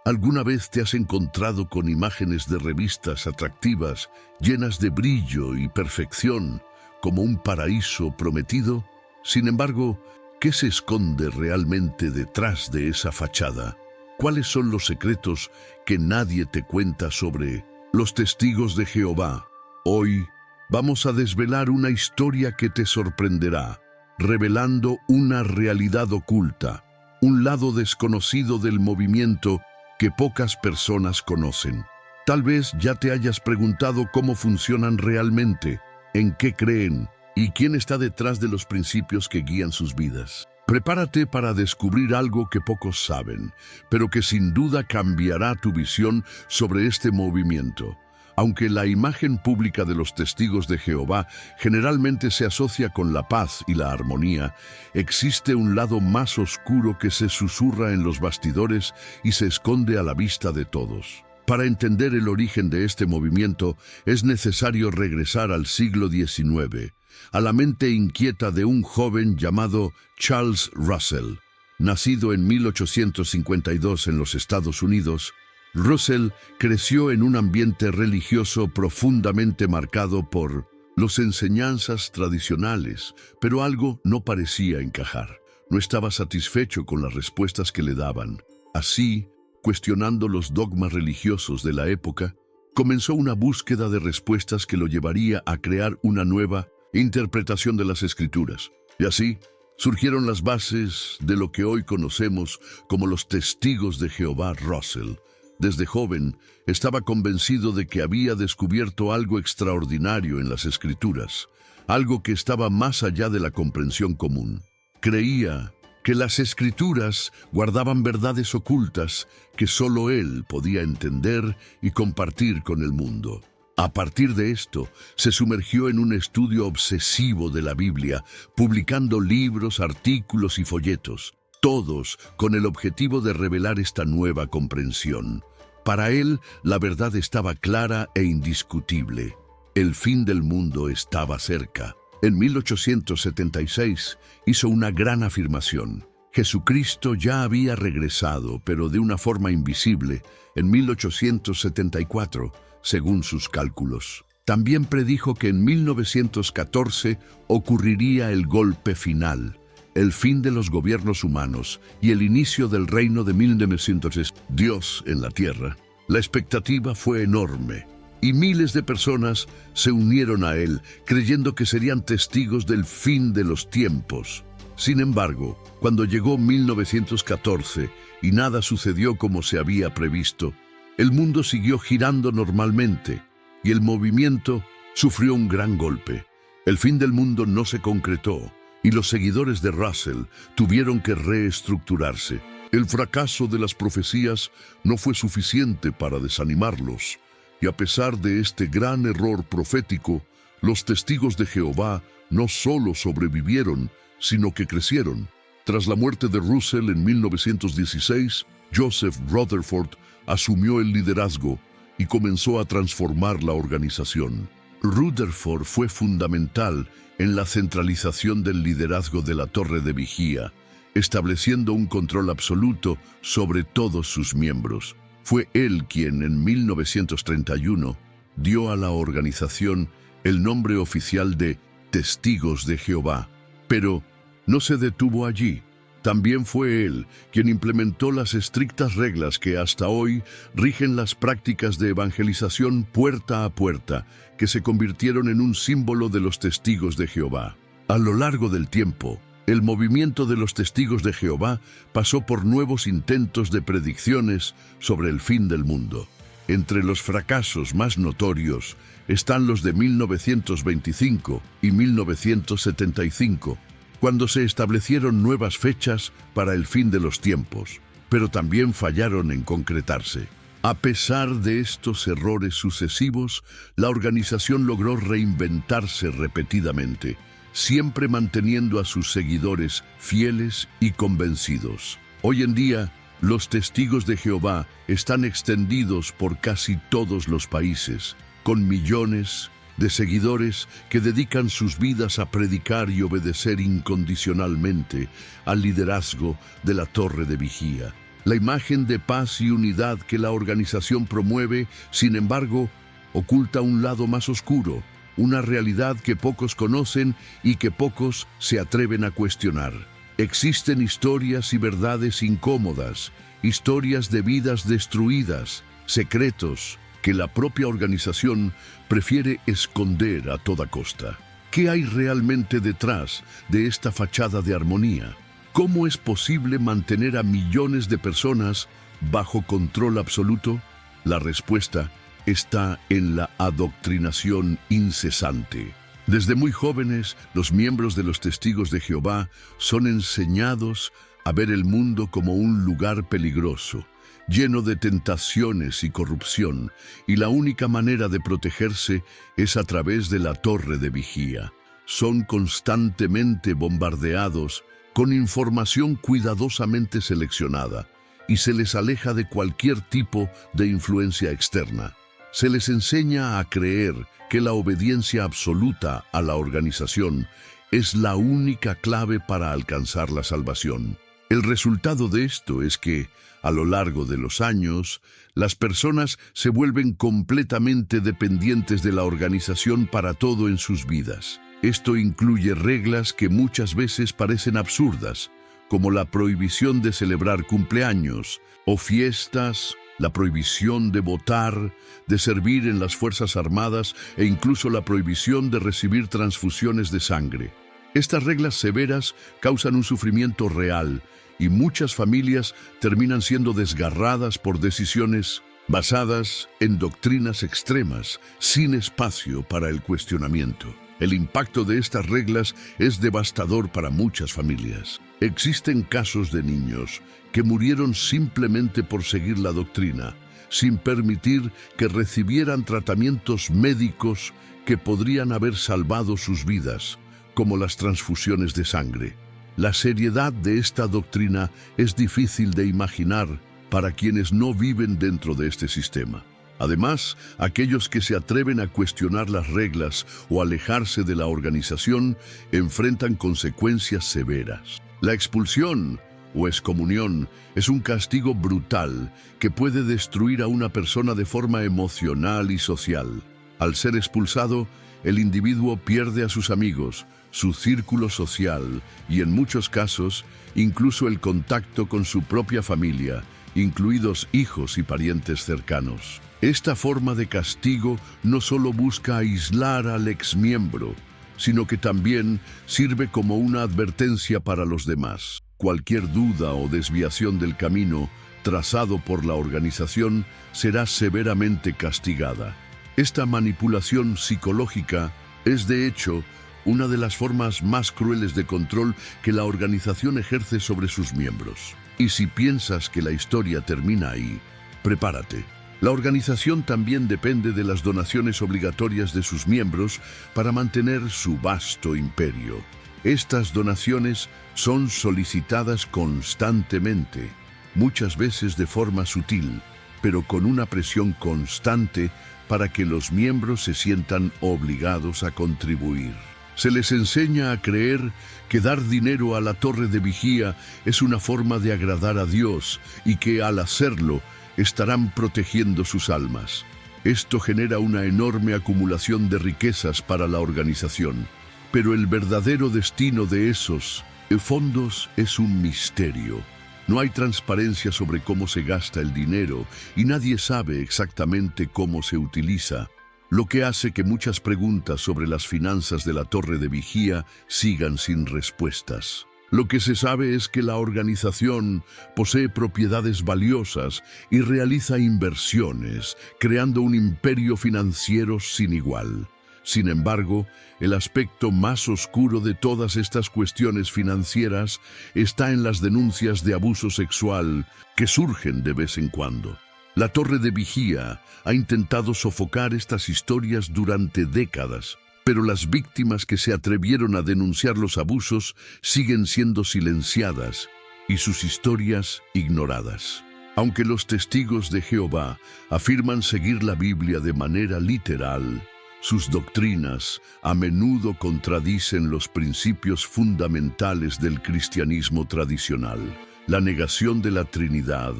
¿Alguna vez te has encontrado con imágenes de revistas atractivas, llenas de brillo y perfección, como un paraíso prometido? Sin embargo, ¿qué se esconde realmente detrás de esa fachada? ¿Cuáles son los secretos que nadie te cuenta sobre los testigos de Jehová? Hoy vamos a desvelar una historia que te sorprenderá, revelando una realidad oculta, un lado desconocido del movimiento que pocas personas conocen. Tal vez ya te hayas preguntado cómo funcionan realmente, en qué creen y quién está detrás de los principios que guían sus vidas. Prepárate para descubrir algo que pocos saben, pero que sin duda cambiará tu visión sobre este movimiento. Aunque la imagen pública de los testigos de Jehová generalmente se asocia con la paz y la armonía, existe un lado más oscuro que se susurra en los bastidores y se esconde a la vista de todos. Para entender el origen de este movimiento, es necesario regresar al siglo XIX, a la mente inquieta de un joven llamado Charles Russell. Nacido en 1852 en los Estados Unidos, Russell creció en un ambiente religioso profundamente marcado por las enseñanzas tradicionales, pero algo no parecía encajar. No estaba satisfecho con las respuestas que le daban. Así, cuestionando los dogmas religiosos de la época, comenzó una búsqueda de respuestas que lo llevaría a crear una nueva interpretación de las Escrituras. Y así surgieron las bases de lo que hoy conocemos como los testigos de Jehová. Russell, desde joven, estaba convencido de que había descubierto algo extraordinario en las Escrituras, algo que estaba más allá de la comprensión común. Creía que las Escrituras guardaban verdades ocultas que solo él podía entender y compartir con el mundo. A partir de esto, se sumergió en un estudio obsesivo de la Biblia, publicando libros, artículos y folletos, todos con el objetivo de revelar esta nueva comprensión. Para él, la verdad estaba clara e indiscutible. El fin del mundo estaba cerca. En 1876 hizo una gran afirmación. Jesucristo ya había regresado, pero de una forma invisible, en 1874, según sus cálculos. También predijo que en 1914 ocurriría el golpe final, el fin de los gobiernos humanos y el inicio del reino de 1900. Dios en la tierra. La expectativa fue enorme y miles de personas se unieron a él, creyendo que serían testigos del fin de los tiempos. Sin embargo, cuando llegó 1914 y nada sucedió como se había previsto, el mundo siguió girando normalmente y el movimiento sufrió un gran golpe. El fin del mundo no se concretó y los seguidores de Russell tuvieron que reestructurarse. El fracaso de las profecías no fue suficiente para desanimarlos, y a pesar de este gran error profético, los testigos de Jehová no solo sobrevivieron, sino que crecieron. Tras la muerte de Russell en 1916, Joseph Rutherford asumió el liderazgo y comenzó a transformar la organización. Rutherford fue fundamental en la centralización del liderazgo de la Torre de Vigía, estableciendo un control absoluto sobre todos sus miembros. Fue él quien en 1931 dio a la organización el nombre oficial de Testigos de Jehová. Pero no se detuvo allí. También fue él quien implementó las estrictas reglas que hasta hoy rigen las prácticas de evangelización puerta a puerta, que se convirtieron en un símbolo de los testigos de Jehová. A lo largo del tiempo, el movimiento de los testigos de Jehová pasó por nuevos intentos de predicciones sobre el fin del mundo. Entre los fracasos más notorios están los de 1925 y 1975, cuando se establecieron nuevas fechas para el fin de los tiempos, pero también fallaron en concretarse. A pesar de estos errores sucesivos, la organización logró reinventarse repetidamente, siempre manteniendo a sus seguidores fieles y convencidos. Hoy en día, los testigos de Jehová están extendidos por casi todos los países, con millones de seguidores que dedican sus vidas a predicar y obedecer incondicionalmente al liderazgo de la Torre de Vigía. La imagen de paz y unidad que la organización promueve, sin embargo, oculta un lado más oscuro, una realidad que pocos conocen y que pocos se atreven a cuestionar. Existen historias y verdades incómodas, historias de vidas destruidas, secretos que la propia organización prefiere esconder a toda costa. ¿Qué hay realmente detrás de esta fachada de armonía? ¿Cómo es posible mantener a millones de personas bajo control absoluto? La respuesta está en la adoctrinación incesante. Desde muy jóvenes, los miembros de los Testigos de Jehová son enseñados a ver el mundo como un lugar peligroso, lleno de tentaciones y corrupción, y la única manera de protegerse es a través de la torre de vigía. Son constantemente bombardeados con información cuidadosamente seleccionada, y se les aleja de cualquier tipo de influencia externa. Se les enseña a creer que la obediencia absoluta a la organización es la única clave para alcanzar la salvación. El resultado de esto es que, a lo largo de los años, las personas se vuelven completamente dependientes de la organización para todo en sus vidas. Esto incluye reglas que muchas veces parecen absurdas, como la prohibición de celebrar cumpleaños o fiestas, la prohibición de votar, de servir en las Fuerzas Armadas e incluso la prohibición de recibir transfusiones de sangre. Estas reglas severas causan un sufrimiento real y muchas familias terminan siendo desgarradas por decisiones basadas en doctrinas extremas, sin espacio para el cuestionamiento. El impacto de estas reglas es devastador para muchas familias. Existen casos de niños que murieron simplemente por seguir la doctrina, sin permitir que recibieran tratamientos médicos que podrían haber salvado sus vidas, como las transfusiones de sangre. La seriedad de esta doctrina es difícil de imaginar para quienes no viven dentro de este sistema. Además, aquellos que se atreven a cuestionar las reglas o alejarse de la organización enfrentan consecuencias severas. La expulsión o excomunión es un castigo brutal que puede destruir a una persona de forma emocional y social. Al ser expulsado, el individuo pierde a sus amigos, su círculo social y, en muchos casos, incluso el contacto con su propia familia, incluidos hijos y parientes cercanos. Esta forma de castigo no solo busca aislar al exmiembro, sino que también sirve como una advertencia para los demás. Cualquier duda o desviación del camino trazado por la organización será severamente castigada. Esta manipulación psicológica es, de hecho, una de las formas más crueles de control que la organización ejerce sobre sus miembros. Y si piensas que la historia termina ahí, prepárate. La organización también depende de las donaciones obligatorias de sus miembros para mantener su vasto imperio. Estas donaciones son solicitadas constantemente, muchas veces de forma sutil, pero con una presión constante para que los miembros se sientan obligados a contribuir. Se les enseña a creer que dar dinero a la torre de vigía es una forma de agradar a Dios y que al hacerlo estarán protegiendo sus almas. Esto genera una enorme acumulación de riquezas para la organización, pero el verdadero destino de esos fondos es un misterio. No hay transparencia sobre cómo se gasta el dinero y nadie sabe exactamente cómo se utiliza, lo que hace que muchas preguntas sobre las finanzas de la torre de vigía sigan sin respuestas. Lo que se sabe es que la organización posee propiedades valiosas y realiza inversiones, creando un imperio financiero sin igual. Sin embargo, el aspecto más oscuro de todas estas cuestiones financieras está en las denuncias de abuso sexual que surgen de vez en cuando. La torre de vigía ha intentado sofocar estas historias durante décadas, pero las víctimas que se atrevieron a denunciar los abusos siguen siendo silenciadas y sus historias ignoradas. Aunque los testigos de Jehová afirman seguir la Biblia de manera literal, sus doctrinas a menudo contradicen los principios fundamentales del cristianismo tradicional. la negación de la Trinidad,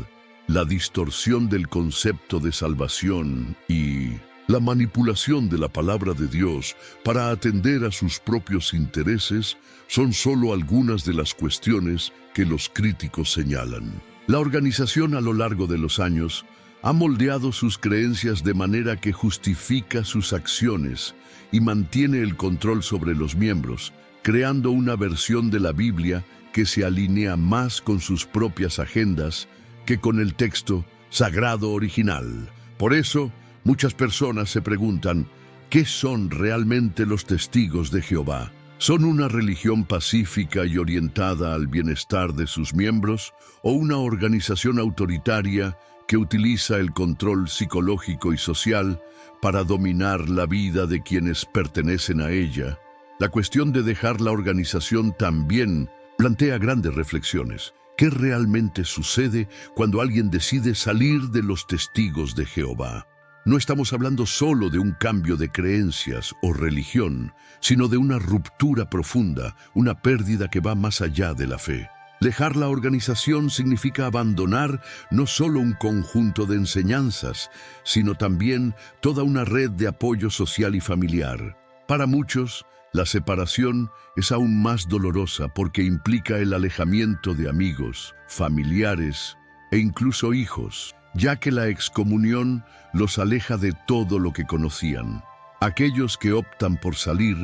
la distorsión del concepto de salvación y la manipulación de la palabra de Dios para atender a sus propios intereses son solo algunas de las cuestiones que los críticos señalan. La organización a lo largo de los años ha moldeado sus creencias de manera que justifica sus acciones y mantiene el control sobre los miembros, creando una versión de la Biblia que se alinea más con sus propias agendas que con el texto sagrado original. Por eso, muchas personas se preguntan, ¿qué son realmente los testigos de Jehová? ¿Son una religión pacífica y orientada al bienestar de sus miembros o una organización autoritaria que utiliza el control psicológico y social para dominar la vida de quienes pertenecen a ella? La cuestión de dejar la organización también plantea grandes reflexiones. ¿Qué realmente sucede cuando alguien decide salir de los testigos de Jehová? No estamos hablando solo de un cambio de creencias o religión, sino de una ruptura profunda, una pérdida que va más allá de la fe. Dejar la organización significa abandonar no solo un conjunto de enseñanzas, sino también toda una red de apoyo social y familiar. Para muchos, la separación es aún más dolorosa porque implica el alejamiento de amigos, familiares e incluso hijos, ya que la excomunión los aleja de todo lo que conocían. Aquellos que optan por salir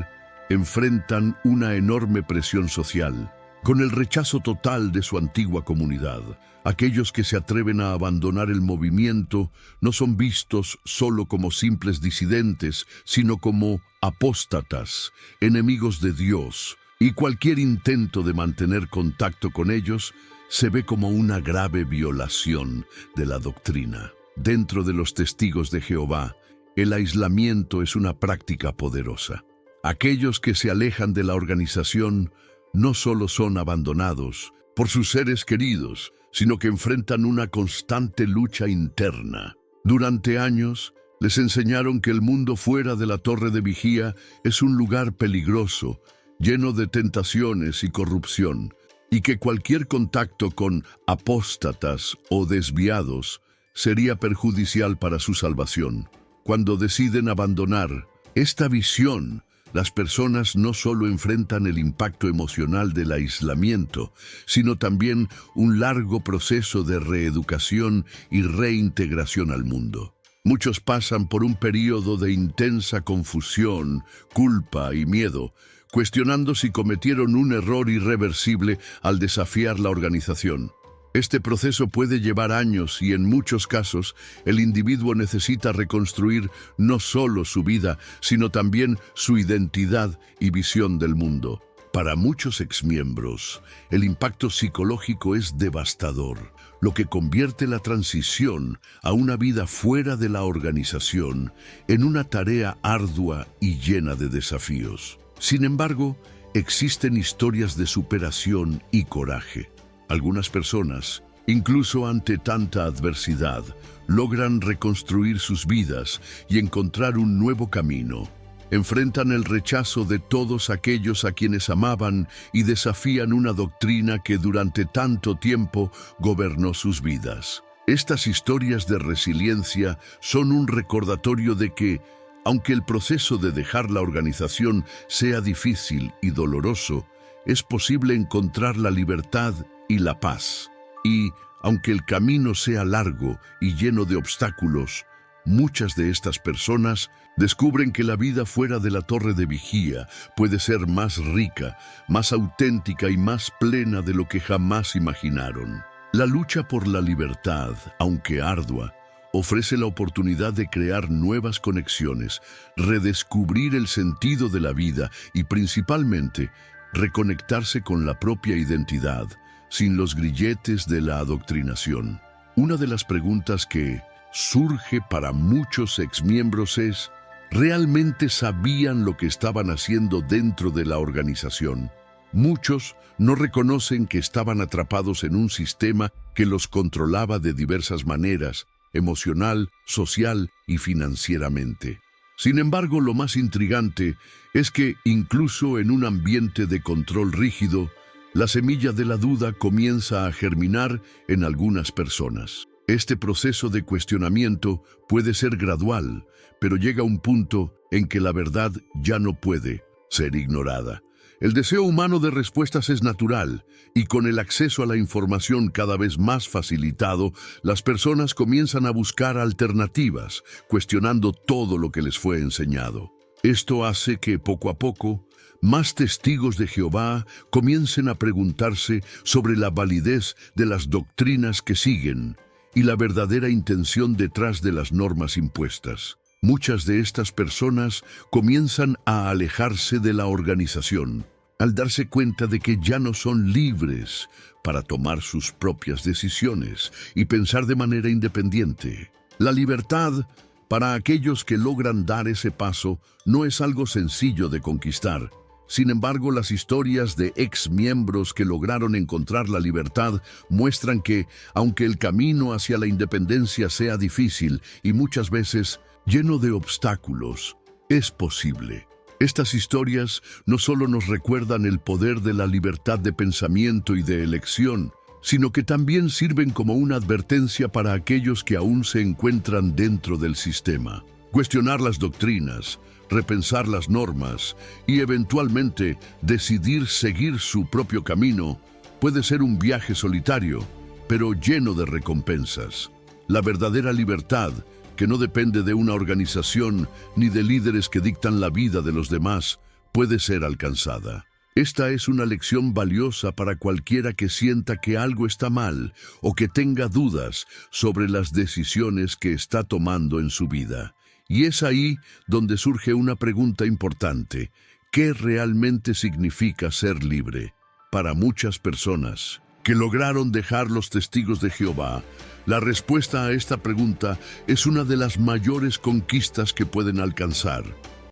enfrentan una enorme presión social, con el rechazo total de su antigua comunidad. Aquellos que se atreven a abandonar el movimiento no son vistos solo como simples disidentes, sino como apóstatas, enemigos de Dios, y cualquier intento de mantener contacto con ellos se ve como una grave violación de la doctrina. Dentro de los testigos de Jehová, el aislamiento es una práctica poderosa. Aquellos que se alejan de la organización no solo son abandonados por sus seres queridos, sino que enfrentan una constante lucha interna. Durante años, les enseñaron que el mundo fuera de la torre de vigía es un lugar peligroso, lleno de tentaciones y corrupción, y que cualquier contacto con apóstatas o desviados sería perjudicial para su salvación. Cuando deciden abandonar esta visión, las personas no solo enfrentan el impacto emocional del aislamiento, sino también un largo proceso de reeducación y reintegración al mundo. Muchos pasan por un periodo de intensa confusión, culpa y miedo, cuestionando si cometieron un error irreversible al desafiar la organización. Este proceso puede llevar años y en muchos casos el individuo necesita reconstruir no solo su vida, sino también su identidad y visión del mundo. Para muchos exmiembros, el impacto psicológico es devastador, lo que convierte la transición a una vida fuera de la organización en una tarea ardua y llena de desafíos. Sin embargo, existen historias de superación y coraje. Algunas personas, incluso ante tanta adversidad, logran reconstruir sus vidas y encontrar un nuevo camino. Enfrentan el rechazo de todos aquellos a quienes amaban y desafían una doctrina que durante tanto tiempo gobernó sus vidas. Estas historias de resiliencia son un recordatorio de que, aunque el proceso de dejar la organización sea difícil y doloroso, es posible encontrar la libertad y la paz. Y, aunque el camino sea largo y lleno de obstáculos, muchas de estas personas descubren que la vida fuera de la torre de vigía puede ser más rica, más auténtica y más plena de lo que jamás imaginaron. La lucha por la libertad, aunque ardua, ofrece la oportunidad de crear nuevas conexiones, redescubrir el sentido de la vida y principalmente reconectarse con la propia identidad, sin los grilletes de la adoctrinación. Una de las preguntas que surge para muchos exmiembros es, ¿realmente sabían lo que estaban haciendo dentro de la organización? Muchos no reconocen que estaban atrapados en un sistema que los controlaba de diversas maneras, emocional, social y financieramente. Sin embargo, lo más intrigante es que, incluso en un ambiente de control rígido, la semilla de la duda comienza a germinar en algunas personas. Este proceso de cuestionamiento puede ser gradual, pero llega un punto en que la verdad ya no puede ser ignorada. El deseo humano de respuestas es natural, y con el acceso a la información cada vez más facilitado, las personas comienzan a buscar alternativas, cuestionando todo lo que les fue enseñado. Esto hace que, poco a poco, más testigos de Jehová comiencen a preguntarse sobre la validez de las doctrinas que siguen y la verdadera intención detrás de las normas impuestas. Muchas de estas personas comienzan a alejarse de la organización, al darse cuenta de que ya no son libres para tomar sus propias decisiones y pensar de manera independiente. La libertad, para aquellos que logran dar ese paso, no es algo sencillo de conquistar. Sin embargo, las historias de ex miembros que lograron encontrar la libertad muestran que, aunque el camino hacia la independencia sea difícil y muchas veces lleno de obstáculos, es posible. Estas historias no solo nos recuerdan el poder de la libertad de pensamiento y de elección, sino que también sirven como una advertencia para aquellos que aún se encuentran dentro del sistema. Cuestionar las doctrinas, repensar las normas y eventualmente decidir seguir su propio camino puede ser un viaje solitario, pero lleno de recompensas. La verdadera libertad, que no depende de una organización ni de líderes que dictan la vida de los demás, puede ser alcanzada. Esta es una lección valiosa para cualquiera que sienta que algo está mal o que tenga dudas sobre las decisiones que está tomando en su vida. Y es ahí donde surge una pregunta importante: ¿qué realmente significa ser libre? Para muchas personas que lograron dejar los testigos de Jehová, la respuesta a esta pregunta es una de las mayores conquistas que pueden alcanzar.